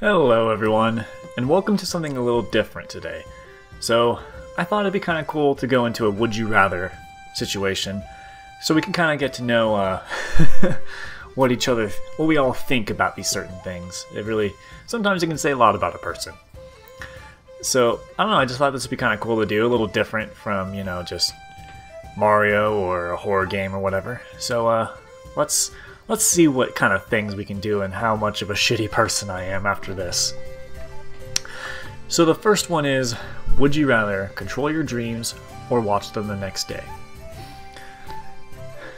Hello everyone, and welcome to something a little different today. So, I thought it'd be kind of cool to go into a would you rather situation, so we can kind of get to know what we all think about these certain things. Sometimes it can say a lot about a person. So, I don't know, I just thought this would be kind of cool to do, a little different from, just Mario or a horror game or whatever. So, let's see what kind of things we can do and how much of a shitty person I am after this. So the first one is, would you rather control your dreams or watch them the next day?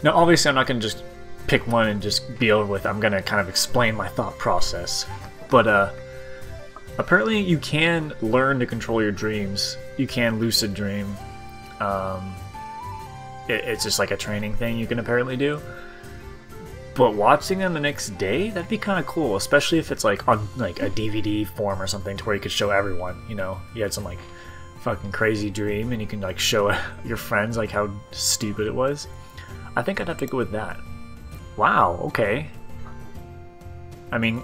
Now obviously I'm not going to just pick one and just be over with. I'm going to kind of explain my thought process. But apparently you can learn to control your dreams. You can lucid dream. It's just like a training thing you can apparently do. But watching them the next day, that'd be kind of cool, especially if it's like on like a DVD form or something to where you could show everyone, you had some like fucking crazy dream and you can like show your friends like how stupid it was. I think I'd have to go with that. Wow, okay. I mean,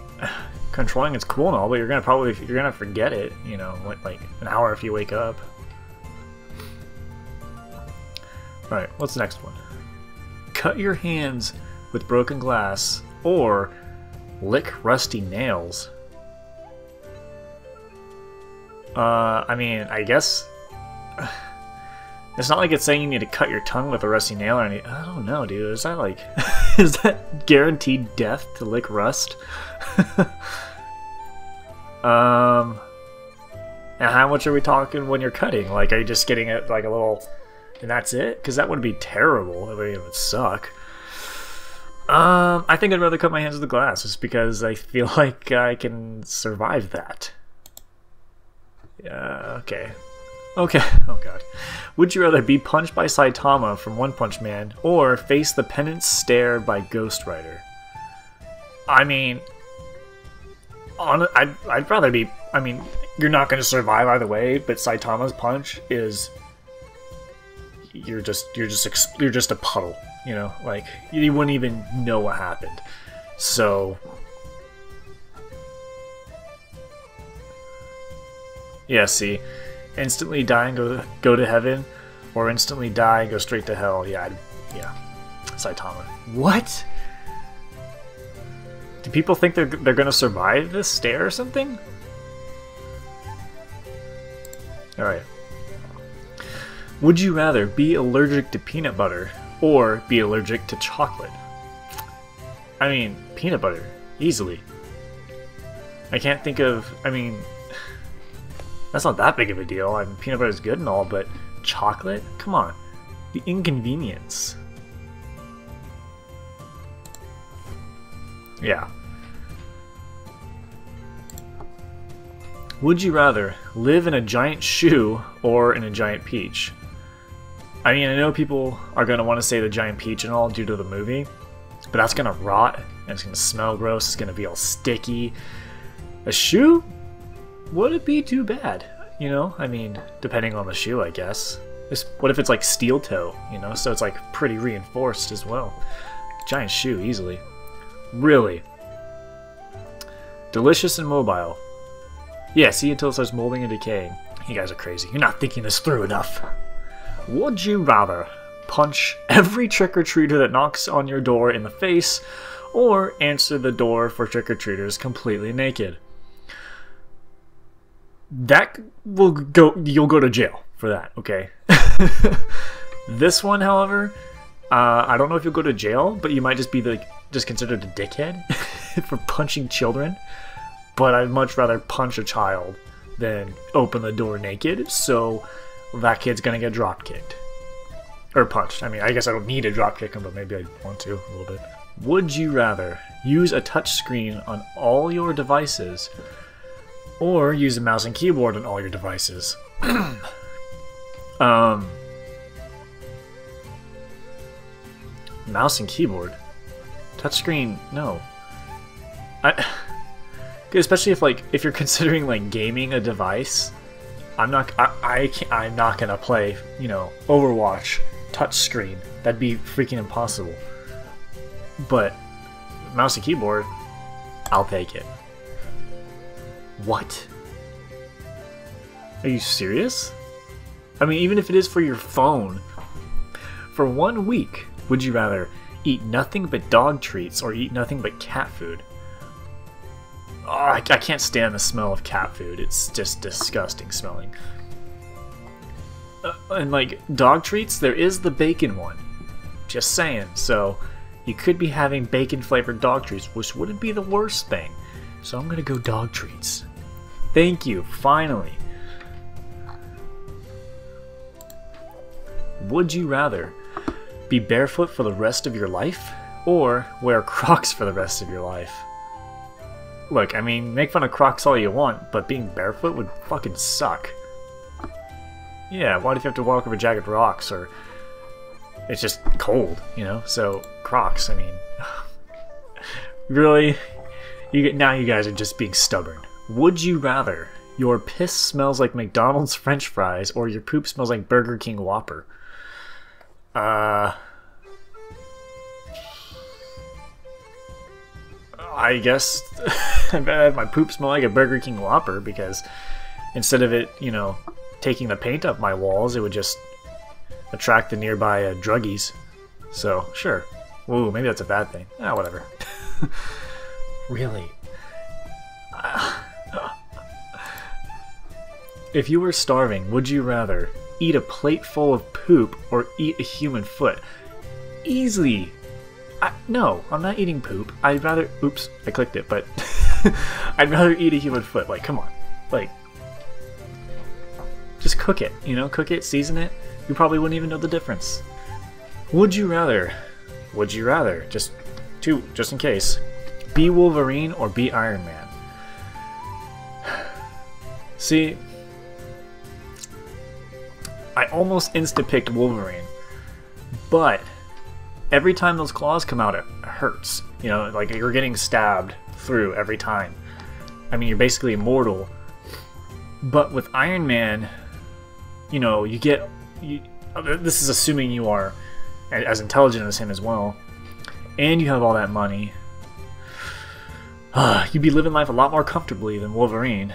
controlling it's cool and all, but you're gonna forget it, like an hour if you wake up. Alright, what's the next one? Cut your hands with broken glass, or lick rusty nails. I mean, I guess it's not like it's saying you need to cut your tongue with a rusty nail or anything. I don't know, dude. Is that like, is that guaranteed death to lick rust? And how much are we talking when you're cutting? Like, are you just getting it like a little, and that's it? Because that would be terrible. It would suck. I think I'd rather cut my hands with the glass, just because I feel like I can survive that. Okay. Okay, oh god. Would you rather be punched by Saitama from One Punch Man, or face the penance stare by Ghost Rider? I mean, I'd rather be, you're not going to survive either way, but Saitama's punch is, you're just a puddle. Like, you wouldn't even know what happened. So, yeah, see, instantly die and go to heaven, or instantly die and go straight to hell. Yeah, Saitama. What? Do people think they're gonna survive this stare or something? All right. Would you rather be allergic to peanut butter or be allergic to chocolate? I mean, peanut butter, easily. I can't think of, that's not that big of a deal. Peanut butter is good and all, but chocolate? Come on. The inconvenience. Yeah. Would you rather live in a giant shoe or in a giant peach? I mean, I know people are going to want to say the giant peach and all due to the movie, but that's going to rot, and it's going to smell gross, it's going to be all sticky. A shoe? Wouldn't be too bad, depending on the shoe, I guess. What if it's like steel toe, so it's like pretty reinforced as well. Giant shoe, easily. Really. Delicious and mobile. Yeah, see until it starts molding and decaying. You guys are crazy. You're not thinking this through enough. Would you rather punch every trick-or-treater that knocks on your door in the face, or answer the door for trick-or-treaters completely naked? You'll go to jail for that, okay? This one, however, I don't know if you'll go to jail, but you might just be just considered a dickhead for punching children. But I'd much rather punch a child than open the door naked, so that kid's gonna get drop kicked. Or punched. I guess I don't need to drop kick him, but maybe I want to a little bit. Would you rather use a touchscreen on all your devices, or use a mouse and keyboard on all your devices? Mouse and keyboard? Touchscreen? No. Especially if you're considering like gaming a device, I'm not gonna play Overwatch touchscreen. That'd be freaking impossible. But mouse and keyboard, I'll take it. What? Are you serious? I mean, even if it is for your phone. For 1 week, would you rather eat nothing but dog treats or eat nothing but cat food? Oh, I can't stand the smell of cat food. It's just disgusting smelling. And like dog treats, there is the bacon one. Just saying. So you could be having bacon flavored dog treats, which wouldn't be the worst thing. So I'm gonna go dog treats. Thank you, finally. Would you rather be barefoot for the rest of your life or wear Crocs for the rest of your life? Look, I mean, make fun of Crocs all you want, but being barefoot would fucking suck. Yeah, what if you have to walk over jagged rocks, or it's just cold, you know? So, Crocs, I mean... Really? Now you guys are just being stubborn. Would you rather your piss smells like McDonald's French fries or your poop smells like Burger King Whopper? I guess I bet I have my poop smell like a Burger King Whopper, because instead of it, you know, taking the paint off my walls, it would just attract the nearby druggies. So, sure. Ooh, maybe that's a bad thing. Ah, whatever. Really? If you were starving, would you rather eat a plate full of poop or eat a human foot? Easily. No, I'm not eating poop. I'd rather... Oops, I clicked it, but... I'd rather eat a human foot. Like, come on. Like... Just cook it, you know? Cook it, season it. You probably wouldn't even know the difference. Would you rather... Would you rather... Just in case. Be Wolverine or be Iron Man? See... I almost insta-picked Wolverine. But... every time those claws come out, it hurts. You know, like you're getting stabbed through every time. I mean, you're basically immortal. But with Iron Man, you know, this is assuming you are as intelligent as him as well, and you have all that money. You'd be living life a lot more comfortably than Wolverine.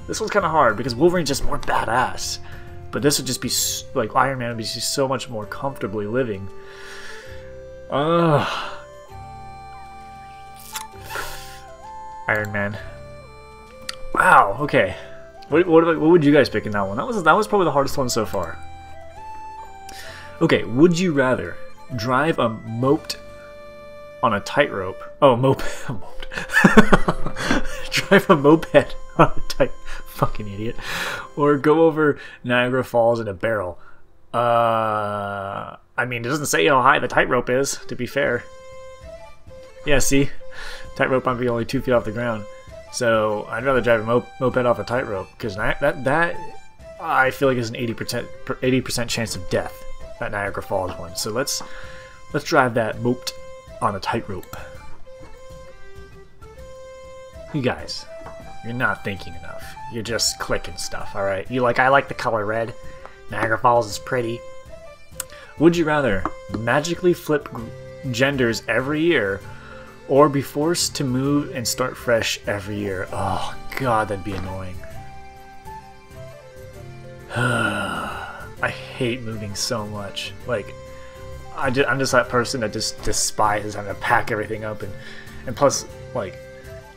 This one's kind of hard because Wolverine's just more badass. But this would just be, like, Iron Man would be so much more comfortably living. Iron Man. Wow, okay. What would you guys pick in that one? That was probably the hardest one so far. Okay, would you rather drive a Moat on a tightrope? Oh, moped. Drive a moped on a tightrope. Fucking idiot. Or go over Niagara Falls in a barrel. I mean, it doesn't say how high the tightrope is, to be fair. Yeah, see? Tightrope might be only 2 feet off the ground. So, I'd rather drive a moped off a tightrope, because that I feel like is an 80% chance of death, that Niagara Falls one. So let's drive that moped on a tightrope. You guys, you're not thinking enough. You're just clicking stuff, alright? I like the color red. Niagara Falls is pretty. Would you rather magically flip genders every year or be forced to move and start fresh every year? Oh, God, that'd be annoying. I hate moving so much. Like, I'm just that person that just despises having to pack everything up, and plus, like,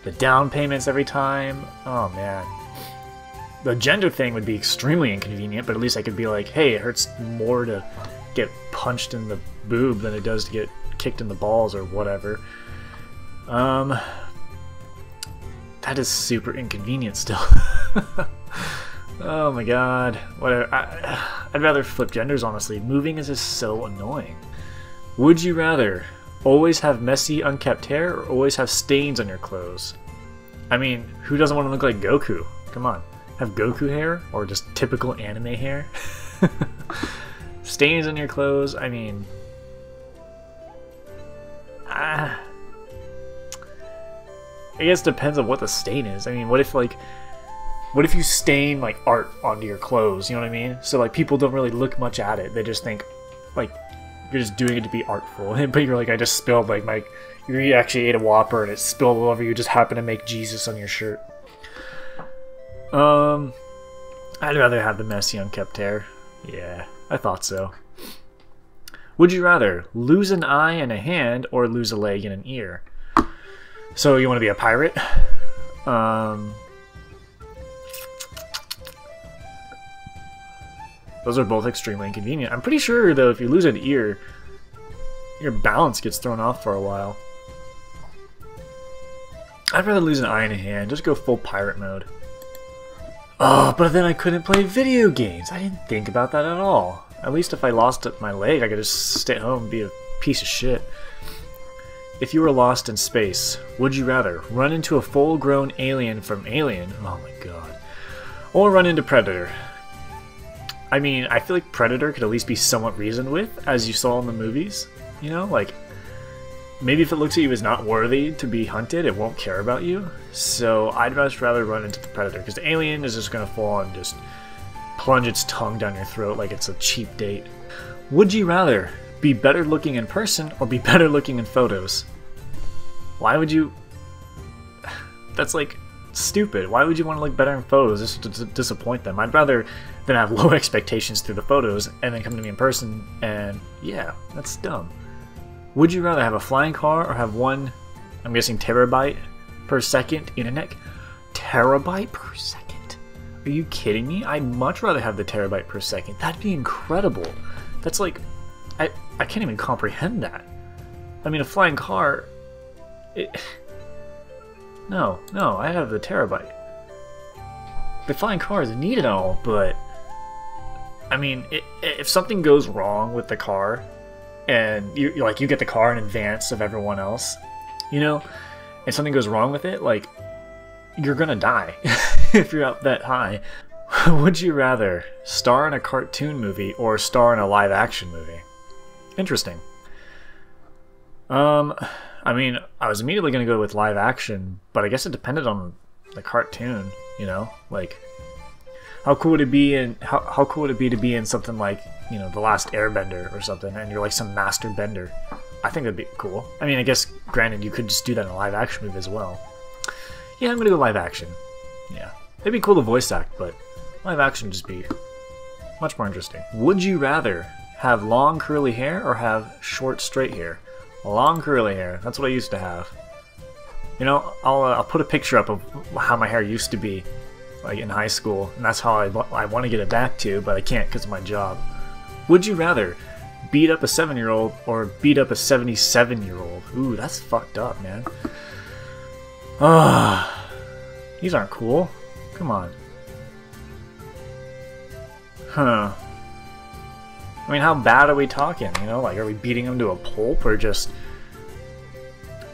the down payments every time. Oh, man. The gender thing would be extremely inconvenient, but at least I could be like, hey, it hurts more to get punched in the boob than it does to get kicked in the balls or whatever. That is super inconvenient still. Oh my god. Whatever. I'd rather flip genders, honestly. Moving is just so annoying. Would you rather always have messy, unkept hair or always have stains on your clothes? I mean, who doesn't want to look like Goku? Come on. Have Goku hair or just typical anime hair? Stains on your clothes, I mean... I guess it depends on what the stain is. I mean, what if you stain, like, art onto your clothes, you know what I mean? So, like, people don't really look much at it. They just think, like, you're just doing it to be artful. But you're like, I just spilled, like, you actually ate a Whopper and it spilled all over you, just happened to make Jesus on your shirt. I'd rather have the messy, unkept hair. Yeah, I thought so. Would you rather lose an eye and a hand or lose a leg and an ear? So you want to be a pirate? Those are both extremely inconvenient. I'm pretty sure, though, if you lose an ear, your balance gets thrown off for a while. I'd rather lose an eye and a hand. Just go full pirate mode. Oh, but then I couldn't play video games. I didn't think about that at all. At least if I lost my leg, I could just stay at home and be a piece of shit. If you were lost in space, would you rather run into a full-grown alien from Alien? Oh my god. Or run into Predator? I mean, I feel like Predator could at least be somewhat reasoned with, as you saw in the movies. You know, like, maybe if it looks at you as not worthy to be hunted, it won't care about you. So I'd much rather run into the Predator, because the alien is just going to fall and just plunge its tongue down your throat like it's a cheap date. Would you rather be better looking in person or be better looking in photos? Why would you... That's like stupid. Why would you want to look better in photos just to disappoint them? I'd rather than have low expectations through the photos and then come to me in person and yeah, that's dumb. Would you rather have a flying car or have one, I'm guessing terabyte per second internet? Terabyte per second? Are you kidding me? I'd much rather have the terabyte per second. That'd be incredible. That's like, I can't even comprehend that. I mean, a flying car, no, I have the terabyte. The flying car is neat and all, but I mean, if something goes wrong with the car, and you get the car in advance of everyone else, you know, and something goes wrong with it, like, you're gonna die if you're up that high. Would you rather star in a cartoon movie or star in a live action movie? Interesting. I mean, I was immediately gonna go with live action, but I guess it depended on the cartoon, you know, like how cool would it be how cool would it be to be in something like, you know, The Last Airbender or something, and you're like some master bender? I think that'd be cool. I mean, I guess granted you could just do that in a live action movie as well. Yeah, I'm gonna go live action. Yeah, it'd be cool to voice act, but live action would just be much more interesting. Would you rather have long curly hair or have short straight hair? Long curly hair. That's what I used to have. You know, I'll put a picture up of how my hair used to be, like in high school, and that's how I want to get it back to, but I can't because of my job. Would you rather beat up a 7-year-old or beat up a 77-year-old? Ooh, that's fucked up, man. These aren't cool. Come on. Huh. I mean, how bad are we talking? You know, like, are we beating them to a pulp or just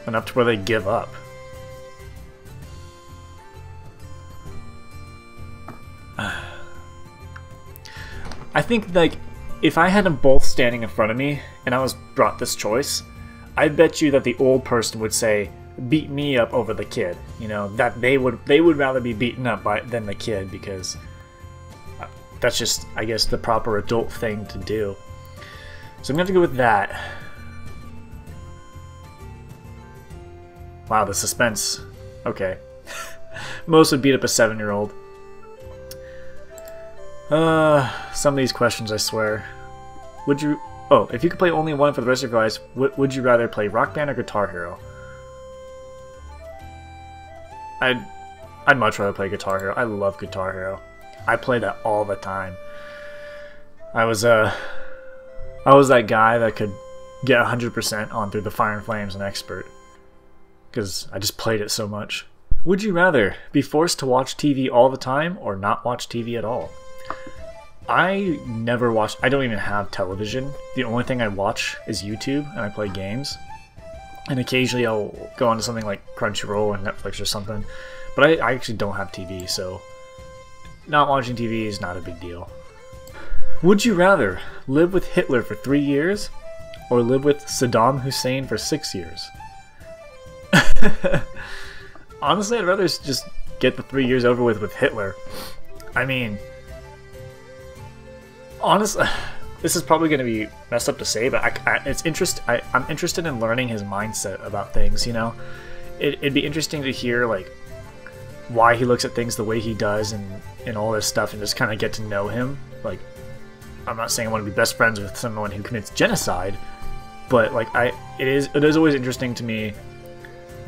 enough to where they give up? I think, like, if I had them both standing in front of me and I was brought this choice, I bet you that the old person would say, beat me up over the kid. You know, that they would rather be beaten up than the kid, because that's just, I guess, the proper adult thing to do. So I'm gonna have to go with that. Wow, the suspense. Okay. Most would beat up a 7-year-old. Some of these questions, I swear. Would you... Oh, if you could play only one for the rest of your lives, would you rather play Rock Band or Guitar Hero? I'd much rather play Guitar Hero. I love Guitar Hero. I play that all the time. I was that guy that could get 100% on Through the Fire and Flames and Expert, because I just played it so much. Would you rather be forced to watch TV all the time or not watch TV at all? I never watch. I don't even have television. The only thing I watch is YouTube, and I play games. And occasionally I'll go onto something like Crunchyroll or Netflix or something. But I actually don't have TV, so not watching TV is not a big deal. Would you rather live with Hitler for 3 years or live with Saddam Hussein for 6 years? Honestly, I'd rather just get the 3 years over with Hitler. I mean, honestly, this is probably going to be messed up to say, but I'm interested in learning his mindset about things, you know? It'd be interesting to hear, like, why he looks at things the way he does and all this stuff, and just kind of get to know him. Like, I'm not saying I want to be best friends with someone who commits genocide, but, like, it is always interesting to me,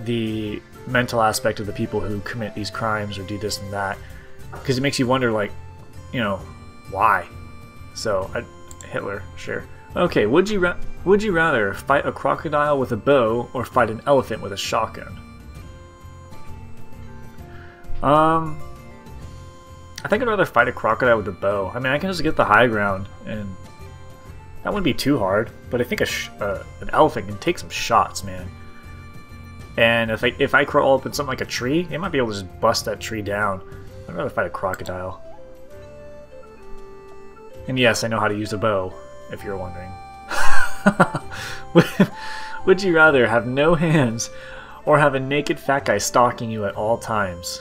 the mental aspect of the people who commit these crimes or do this and that, because it makes you wonder, like, you know, why? So, Hitler, sure. Okay, would you rather fight a crocodile with a bow or fight an elephant with a shotgun? I think I'd rather fight a crocodile with a bow. I mean, I can just get the high ground, and that wouldn't be too hard. But I think an elephant can take some shots, man. And if I crawl up in something like a tree, it might be able to just bust that tree down. I'd rather fight a crocodile. And yes, I know how to use a bow, if you're wondering. Would you rather have no hands or have a naked fat guy stalking you at all times?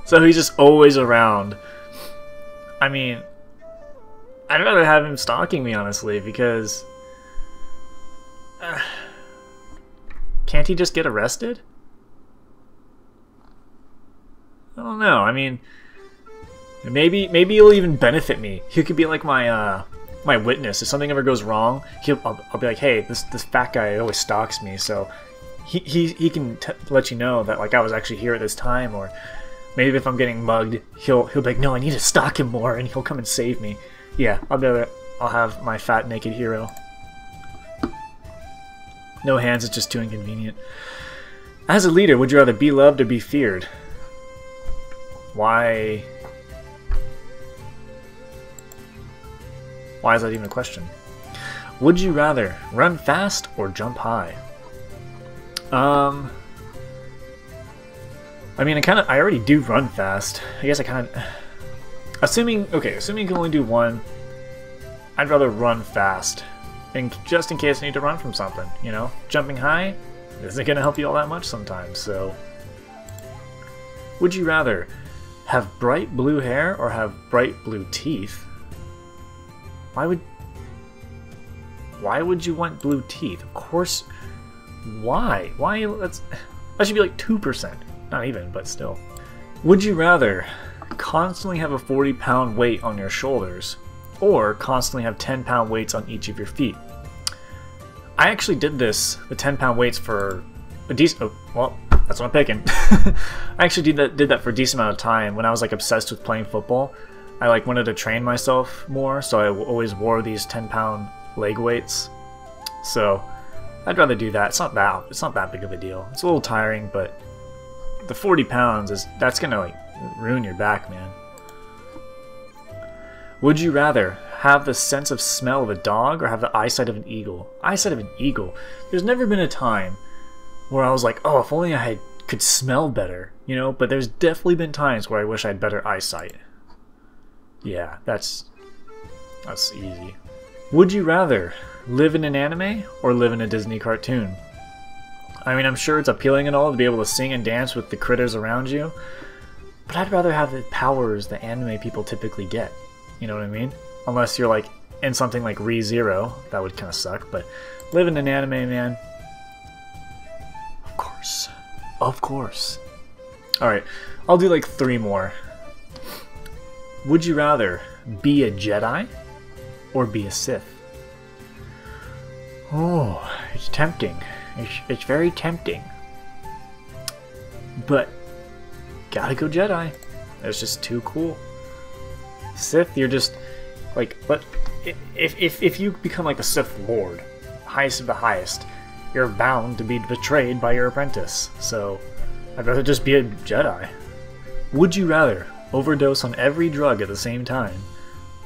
So he's just always around. I mean, I'd rather have him stalking me, honestly, because... can't he just get arrested? I don't know. I mean, maybe he'll even benefit me. He could be like my my witness. If something ever goes wrong, I'll be like, hey, this fat guy always stalks me, so he can let you know that, like, I was actually here at this time. Or maybe if I'm getting mugged, he'll be like, no, I need to stalk him more, and he'll come and save me. Yeah, I'll have my fat naked hero. No hands, it's just too inconvenient. As a leader, would you rather be loved or be feared? Why is that even a question? Would you rather run fast or jump high? I mean, I already do run fast. I guess I kind of... Assuming you can only do one, I'd rather run fast. And just in case I need to run from something, you know? Jumping high isn't going to help you all that much sometimes, so... Would you rather have bright blue hair or have bright blue teeth? Why would you want blue teeth? Of course... Why? That should be like 2%. Not even, but still. Would you rather constantly have a 40-pound weight on your shoulders or constantly have 10-pound weights on each of your feet? I actually did the 10-pound weights for a decent... Oh, well, that's what I'm picking. I actually did that for a decent amount of time when I was, like, obsessed with playing football. I, like, wanted to train myself more, so I always wore these 10-pound leg weights. So I'd rather do that. It's not that big of a deal. It's a little tiring, but the 40 pounds that's gonna, like, ruin your back, man. Would you rather have the sense of smell of a dog or have the eyesight of an eagle? Eyesight of an eagle. There's never been a time where I was like, oh, if only I could smell better, you know? But there's definitely been times where I wish I had better eyesight. Yeah, that's easy. Would you rather live in an anime or live in a Disney cartoon? I mean, I'm sure it's appealing and all to be able to sing and dance with the critters around you, but I'd rather have the powers that anime people typically get. You know what I mean? Unless you're, like, in something like Re:Zero, that would kind of suck, but live in an anime, man. Of course. Of course. Alright, I'll do like 3 more. Would you rather be a Jedi or be a Sith? Oh, it's tempting. It's very tempting. But gotta go Jedi. It's just too cool. Sith, you're just like, but if you become like the Sith Lord, highest of the highest, you're bound to be betrayed by your apprentice. So I'd rather just be a Jedi. Would you rather overdose on every drug at the same time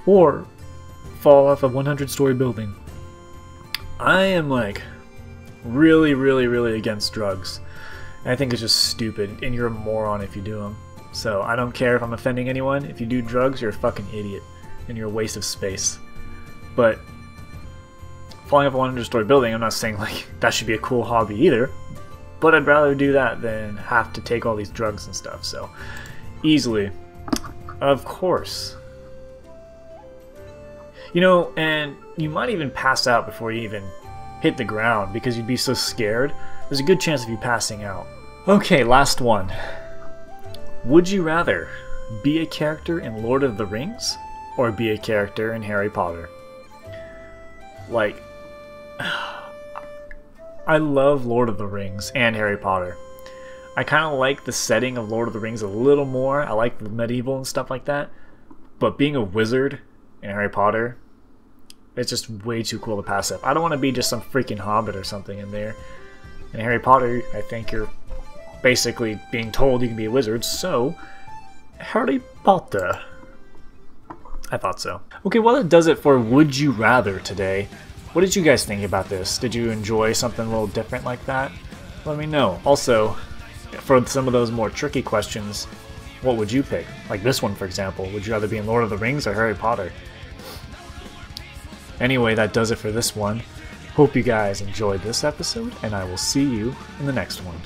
or fall off a 100-story building? I am like really, really, really against drugs. I think it's just stupid, and you're a moron if you do them. So I don't care if I'm offending anyone. If you do drugs, you're a fucking idiot, and you're a waste of space. But falling off a 100-story building, I'm not saying like that should be a cool hobby either. But I'd rather do that than have to take all these drugs and stuff. So easily Of course. You know, and you might even pass out before you even hit the ground because you'd be so scared. There's a good chance of you passing out. Okay, last one. Would you rather be a character in Lord of the Rings or be a character in Harry Potter? Like, I love Lord of the Rings and Harry Potter. I kind of like the setting of Lord of the Rings a little more. I like the medieval and stuff like that. But being a wizard in Harry Potter, it's just way too cool to pass up. I don't want to be just some freaking hobbit or something in there. In Harry Potter, I think you're basically being told you can be a wizard, so Harry Potter. I thought so. Okay, well that does it for Would You Rather today. What did you guys think about this? Did you enjoy something a little different like that? Let me know. Also, for some of those more tricky questions, what would you pick? Like this one, for example. Would you rather be in Lord of the Rings or Harry Potter? Anyway, that does it for this one. Hope you guys enjoyed this episode, and I will see you in the next one.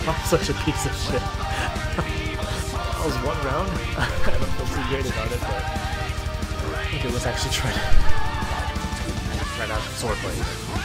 I'm such a piece of shit. That was one round. I don't feel too great about it, but okay, let's actually try to out some swordplay.